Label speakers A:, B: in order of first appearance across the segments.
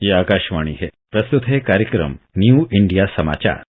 A: ये आकाशवाणी है। प्रस्तुत है कार्यक्रम न्यू इंडिया समाचार।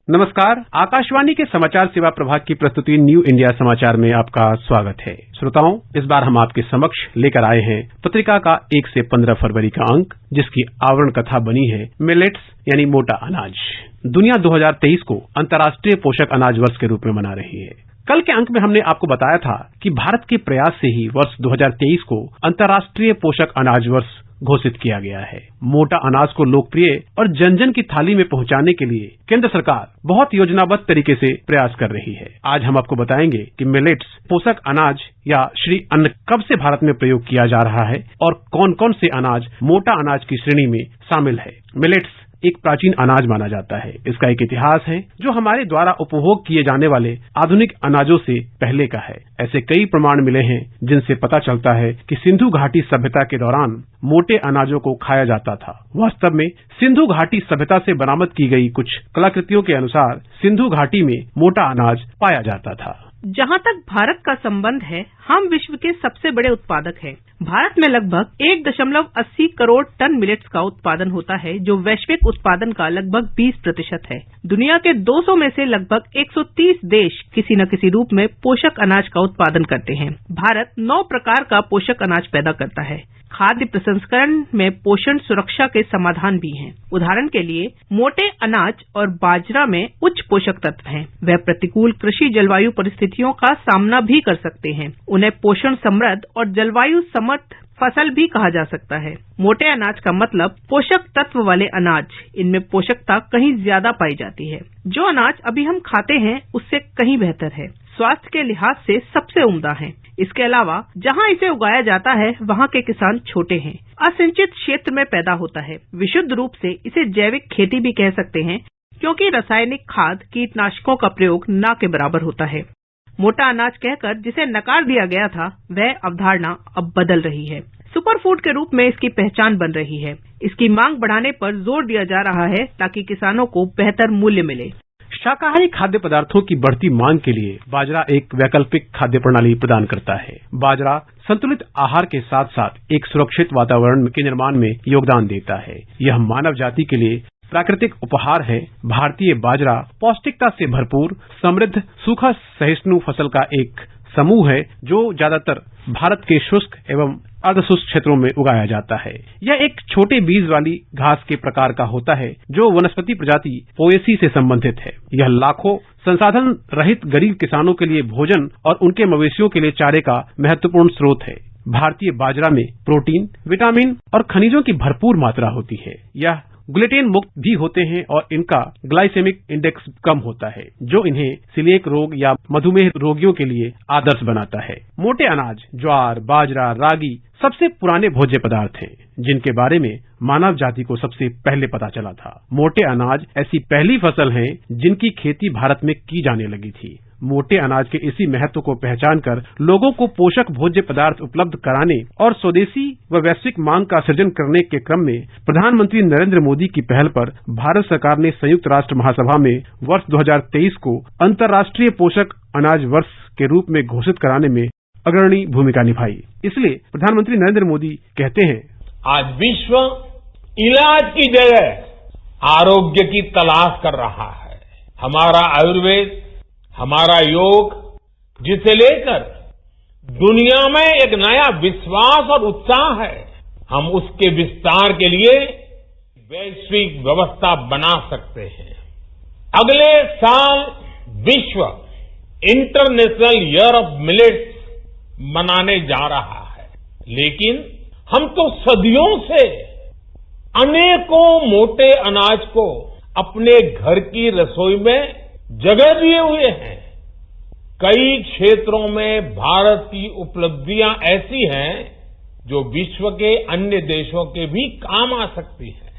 B: नमस्कार, आकाशवाणी के समाचार सेवा प्रभाग की प्रस्तुति न्यू इंडिया समाचार में आपका स्वागत है। श्रोताओं, इस बार हम आपके समक्ष लेकर आए हैं पत्रिका का 1 से 15 फरवरी का अंक, जिसकी आवरण कथा बनी है मिलेट्स यानी मोटा अनाज। दुनिया 2023 को अंतर्राष्ट्रीय पोषक अनाज वर्ष के रूप में मना रही है। कल के अंक में हमने आपको बताया था कि भारत के प्रयास से ही वर्ष 2023 को अंतर्राष्ट्रीय पोषक अनाज वर्ष घोषित किया गया है। मोटा अनाज को लोकप्रिय और जन जन की थाली में पहुंचाने के लिए केंद्र सरकार बहुत योजनाबद्ध तरीके से प्रयास कर रही है। आज हम आपको बताएंगे कि मिलेट्स पोषक अनाज या श्री अन्न कब से भारत में प्रयोग किया जा रहा है और कौन कौन से अनाज मोटा अनाज की श्रेणी में शामिल है। मिलेट्स एक प्राचीन अनाज माना जाता है। इसका एक इतिहास है जो हमारे द्वारा उपभोग किए जाने वाले आधुनिक अनाजों से पहले का है। ऐसे कई प्रमाण मिले हैं जिनसे पता चलता है कि सिंधु घाटी सभ्यता के दौरान मोटे अनाजों को खाया जाता था। वास्तव में सिंधु घाटी सभ्यता से बरामद की गई कुछ कलाकृतियों के अनुसार सिंधु घाटी में मोटा अनाज पाया जाता था।
C: जहाँ तक भारत का संबंध है, हम विश्व के सबसे बड़े उत्पादक हैं। भारत में लगभग 1.80 करोड़ टन मिलेट्स का उत्पादन होता है, जो वैश्विक उत्पादन का लगभग 20% है। दुनिया के 200 में से लगभग 130 देश किसी न किसी रूप में पोषक अनाज का उत्पादन करते हैं। भारत 9 प्रकार का पोषक अनाज पैदा करता है। खाद्य प्रसंस्करण में पोषण सुरक्षा के समाधान भी हैं। उदाहरण के लिए मोटे अनाज और बाजरा में उच्च पोषक तत्व हैं। वह प्रतिकूल कृषि जलवायु परिस्थितियों का सामना भी कर सकते हैं। उन्हें पोषण समृद्ध और जलवायु समर्थ फसल भी कहा जा सकता है। मोटे अनाज का मतलब पोषक तत्व वाले अनाज। इनमें पोषकता कहीं ज्यादा पाई जाती है। जो अनाज अभी हम खाते हैं उससे कहीं बेहतर है। स्वास्थ्य के लिहाज से सबसे उम्दा है। इसके अलावा जहाँ इसे उगाया जाता है वहाँ के किसान छोटे हैं। असिंचित क्षेत्र में पैदा होता है। विशुद्ध रूप से इसे जैविक खेती भी कह सकते हैं, क्योंकि रासायनिक खाद कीटनाशकों का प्रयोग न के बराबर होता है। मोटा अनाज कहकर जिसे नकार दिया गया था, वह अवधारणा अब बदल रही है। सुपर फूड के रूप में इसकी पहचान बन रही है। इसकी मांग बढ़ाने पर जोर दिया जा रहा है ताकि किसानों को बेहतर मूल्य मिले।
B: शाकाहारी खाद्य पदार्थों की बढ़ती मांग के लिए बाजरा एक वैकल्पिक खाद्य प्रणाली प्रदान करता है। बाजरा संतुलित आहार के साथ साथ एक सुरक्षित वातावरण के निर्माण में योगदान देता है। यह मानव जाति के लिए प्राकृतिक उपहार है। भारतीय बाजरा पौष्टिकता से भरपूर, समृद्ध, सूखा सहिष्णु फसल का एक समूह है जो ज्यादातर भारत के शुष्क एवं अर्धशुष्क क्षेत्रों में उगाया जाता है। यह एक छोटे बीज वाली घास के प्रकार का होता है जो वनस्पति प्रजाति पोएसी से संबंधित है। यह लाखों संसाधन रहित गरीब किसानों के लिए भोजन और उनके मवेशियों के लिए चारे का महत्वपूर्ण स्रोत है। भारतीय बाजरा में प्रोटीन, विटामिन और खनिजों की भरपूर मात्रा होती है। यह ग्लूटेन मुक्त भी होते हैं और इनका ग्लाइसेमिक इंडेक्स कम होता है, जो इन्हें सीलिएक रोग या मधुमेह रोगियों के लिए आदर्श बनाता है। मोटे अनाज ज्वार, बाजरा, रागी सबसे पुराने भोज्य पदार्थ हैं, जिनके बारे में मानव जाति को सबसे पहले पता चला था। मोटे अनाज ऐसी पहली फसल है जिनकी खेती भारत में की जाने लगी थी। मोटे अनाज के इसी महत्व को पहचान कर लोगों को पोषक भोज्य पदार्थ उपलब्ध कराने और स्वदेशी व वैश्विक मांग का सृजन करने के क्रम में प्रधानमंत्री नरेंद्र मोदी की पहल पर भारत सरकार ने संयुक्त राष्ट्र महासभा में वर्ष 2023 को अंतर्राष्ट्रीय पोषक अनाज वर्ष के रूप में घोषित कराने में अग्रणी भूमिका निभाई। इसलिए प्रधानमंत्री नरेंद्र मोदी कहते हैं,
D: आज विश्व इलाज की जगह आरोग्य की तलाश कर रहा है। हमारा आयुर्वेद, हमारा योग, जिसे लेकर दुनिया में एक नया विश्वास और उत्साह है, हम उसके विस्तार के लिए वैश्विक व्यवस्था बना सकते हैं। अगले साल विश्व इंटरनेशनल ईयर ऑफ मिलेट्स मनाने जा रहा है, लेकिन हम तो सदियों से अनेकों मोटे अनाज को अपने घर की रसोई में जगह दिए हुए हैं। कई क्षेत्रों में भारत की उपलब्धियां ऐसी हैं जो विश्व के अन्य देशों के भी काम आ सकती हैं।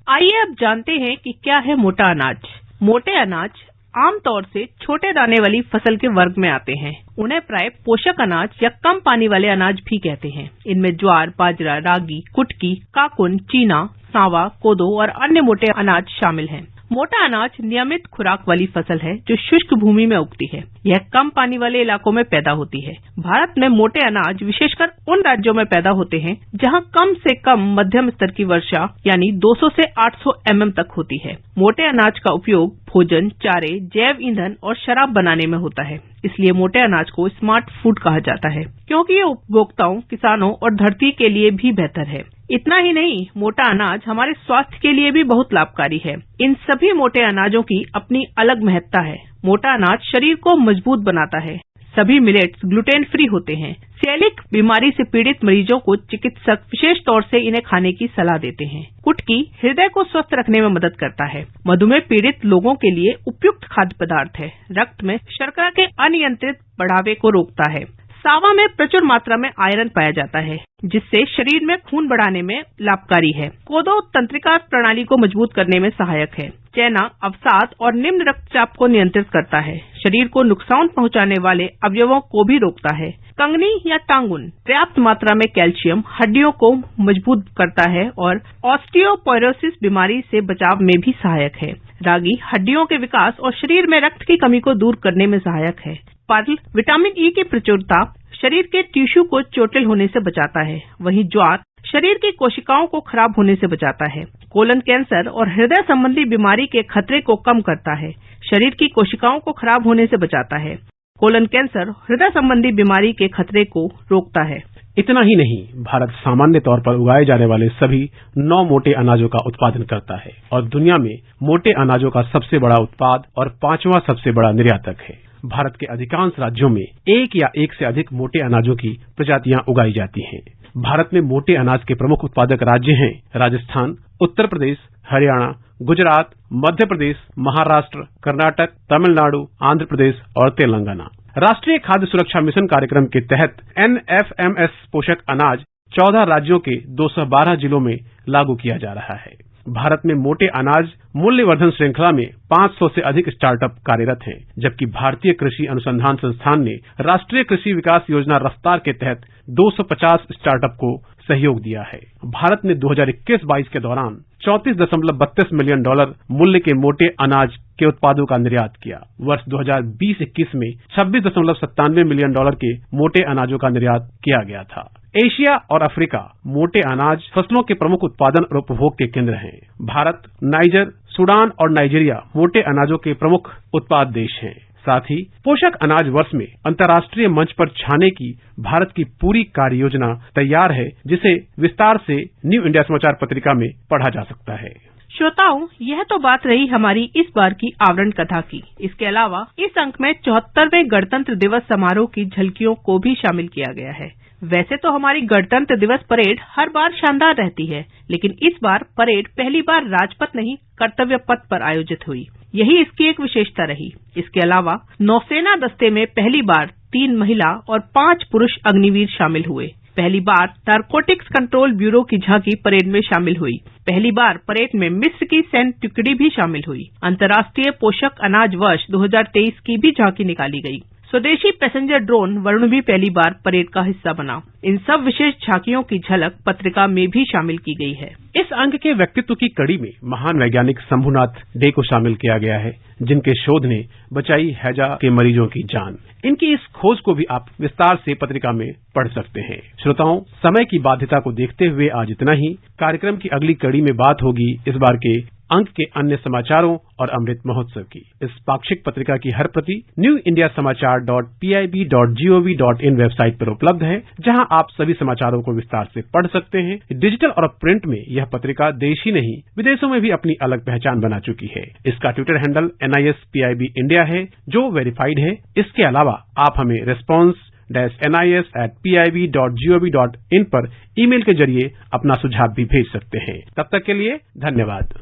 C: आइए अब जानते हैं कि क्या है मोटा अनाज। मोटे अनाज आमतौर से छोटे दाने वाली फसल के वर्ग में आते हैं। उन्हें प्राय पोषक अनाज या कम पानी वाले अनाज भी कहते हैं। इनमें ज्वार, बाजरा, रागी, कुटकी, काकुन, चीना, सांवा, कोदो और अन्य मोटे अनाज शामिल हैं। मोटा अनाज नियमित खुराक वाली फसल है जो शुष्क भूमि में उगती है। यह कम पानी वाले इलाकों में पैदा होती है। भारत में मोटे अनाज विशेषकर उन राज्यों में पैदा होते हैं जहां कम से कम मध्यम स्तर की वर्षा यानी 200 से 800 mm तक होती है। मोटे अनाज का उपयोग भोजन, चारे, जैव ईंधन और शराब बनाने में होता है। इसलिए मोटे अनाज को स्मार्ट फूड कहा जाता है क्योंकि ये उपभोक्ताओं, किसानों और धरती के लिए भी बेहतर है। इतना ही नहीं, मोटा अनाज हमारे स्वास्थ्य के लिए भी बहुत लाभकारी है। इन सभी मोटे अनाजों की अपनी अलग महत्ता है। मोटा अनाज शरीर को मजबूत बनाता है। सभी मिलेट्स ग्लूटेन फ्री होते हैं। सेलिक बीमारी से पीड़ित मरीजों को चिकित्सक विशेष तौर से इन्हें खाने की सलाह देते हैं। कुटकी हृदय को स्वस्थ रखने में मदद करता है। मधुमेह पीड़ित लोगों के लिए उपयुक्त खाद्य पदार्थ है। रक्त में शर्करा के अनियंत्रित बढ़ावे को रोकता है। सावा में प्रचुर मात्रा में आयरन पाया जाता है जिससे शरीर में खून बढ़ाने में लाभकारी है। कोदो तंत्रिका प्रणाली को मजबूत करने में सहायक है। चना अवसाद और निम्न रक्तचाप को नियंत्रित करता है। शरीर को नुकसान पहुंचाने वाले अवयवों को भी रोकता है। कंगनी या टांगुन पर्याप्त मात्रा में कैल्शियम हड्डियों को मजबूत करता है और ऑस्टियोपोरोसिस बीमारी से बचाव में भी सहायक है। रागी हड्डियों के विकास और शरीर में रक्त की कमी को दूर करने में सहायक है। पर्ल विटामिन ई की प्रचुरता शरीर के टिश्यू को चोटिल होने से बचाता है। वहीं ज्वार शरीर की कोशिकाओं को खराब होने से बचाता है। कोलन कैंसर और हृदय संबंधी बीमारी के खतरे को कम करता है। शरीर की कोशिकाओं को खराब होने से बचाता है। कोलन कैंसर हृदय संबंधी बीमारी के खतरे को रोकता है।
B: इतना ही नहीं, भारत सामान्य तौर पर उगाए जाने वाले सभी 9 मोटे अनाजों का उत्पादन करता है और दुनिया में मोटे अनाजों का सबसे बड़ा उत्पाद और 5वां सबसे बड़ा निर्यातक है। भारत के अधिकांश राज्यों में एक या एक से अधिक मोटे अनाजों की प्रजातियां उगाई जाती हैं। भारत में मोटे अनाज के प्रमुख उत्पादक राज्य हैं राजस्थान, उत्तर प्रदेश, हरियाणा, गुजरात, मध्य प्रदेश, महाराष्ट्र, कर्नाटक, तमिलनाडु, आंध्र प्रदेश और तेलंगाना। राष्ट्रीय खाद्य सुरक्षा मिशन कार्यक्रम के तहत NFMS पोषक अनाज 14 राज्यों के 212 जिलों में लागू किया जा रहा है। भारत में मोटे अनाज मूल्यवर्धन श्रृंखला में 500 से अधिक स्टार्टअप कार्यरत हैं, जबकि भारतीय कृषि अनुसंधान संस्थान ने राष्ट्रीय कृषि विकास योजना रफ्तार के तहत 250 स्टार्टअप को सहयोग दिया है। भारत ने 2021-22 के दौरान $34.32 मिलियन मूल्य के मोटे अनाज के उत्पादों का निर्यात किया। वर्ष 2020-21 में $26.97 मिलियन के मोटे अनाजों का निर्यात किया गया था। एशिया और अफ्रीका मोटे अनाज फसलों के प्रमुख उत्पादन और उपभोग के केंद्र हैं। भारत, नाइजर, सूडान और नाइजीरिया मोटे अनाजों के प्रमुख उत्पाद देश हैं। साथ ही पोषक अनाज वर्ष में अंतर्राष्ट्रीय मंच पर छाने की भारत की पूरी कार्य योजना तैयार है, जिसे विस्तार से न्यू इंडिया समाचार पत्रिका में पढ़ा जा सकता है।
C: श्रोताओं, यह तो बात रही हमारी इस बार की आवरण कथा की। इसके अलावा इस अंक में 74वें गणतंत्र दिवस समारोह की झलकियों को भी शामिल किया गया है। वैसे तो हमारी गणतंत्र दिवस परेड हर बार शानदार रहती है, लेकिन इस बार परेड पहली बार राजपथ नहीं कर्तव्य पथ पर आयोजित हुई। यही इसकी एक विशेषता रही। इसके अलावा नौसेना दस्ते में पहली बार 3 महिला और 5 पुरुष अग्निवीर शामिल हुए। पहली बार नारकोटिक्स कंट्रोल ब्यूरो की झांकी परेड में शामिल हुई। पहली बार परेड में मिस्र की सैन्य टुकड़ी भी शामिल हुई। अंतर्राष्ट्रीय पोषक अनाज वर्ष 2023 की भी झांकी निकाली गई। स्वदेशी पैसेंजर ड्रोन वरुण भी पहली बार परेड का हिस्सा बना। इन सब विशेष झांकियों की झलक पत्रिका में भी शामिल की गई है।
B: इस अंक के व्यक्तित्व की कड़ी में महान वैज्ञानिक शंभुनाथ डे को शामिल किया गया है, जिनके शोध ने बचाई हैजा के मरीजों की जान। इनकी इस खोज को भी आप विस्तार से पत्रिका में पढ़ सकते हैं। श्रोताओं, समय की बाध्यता को देखते हुए आज इतना ही। कार्यक्रम की अगली कड़ी में बात होगी इस बार के अंक के अन्य समाचारों और अमृत महोत्सव की। इस पाक्षिक पत्रिका की हर प्रति newindiasamaachar.pib.gov.in वेबसाइट पर उपलब्ध है, जहां आप सभी समाचारों को विस्तार से पढ़ सकते हैं। डिजिटल और प्रिंट में यह पत्रिका देश ही नहीं विदेशों में भी अपनी अलग पहचान बना चुकी है। इसका ट्विटर हैंडल NISPIB इंडिया है, जो वेरीफाइड है। इसके अलावा आप हमें response-nis@pib.gov.in पर ईमेल के जरिए अपना सुझाव भी भेज सकते हैं। तब तक के लिए धन्यवाद।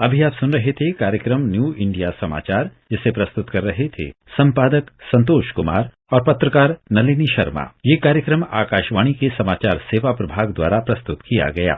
A: अभी आप सुन रहे थे कार्यक्रम न्यू इंडिया समाचार, जिसे प्रस्तुत कर रहे थे संपादक संतोष कुमार और पत्रकार नलिनी शर्मा। ये कार्यक्रम आकाशवाणी के समाचार सेवा प्रभाग द्वारा प्रस्तुत किया गया।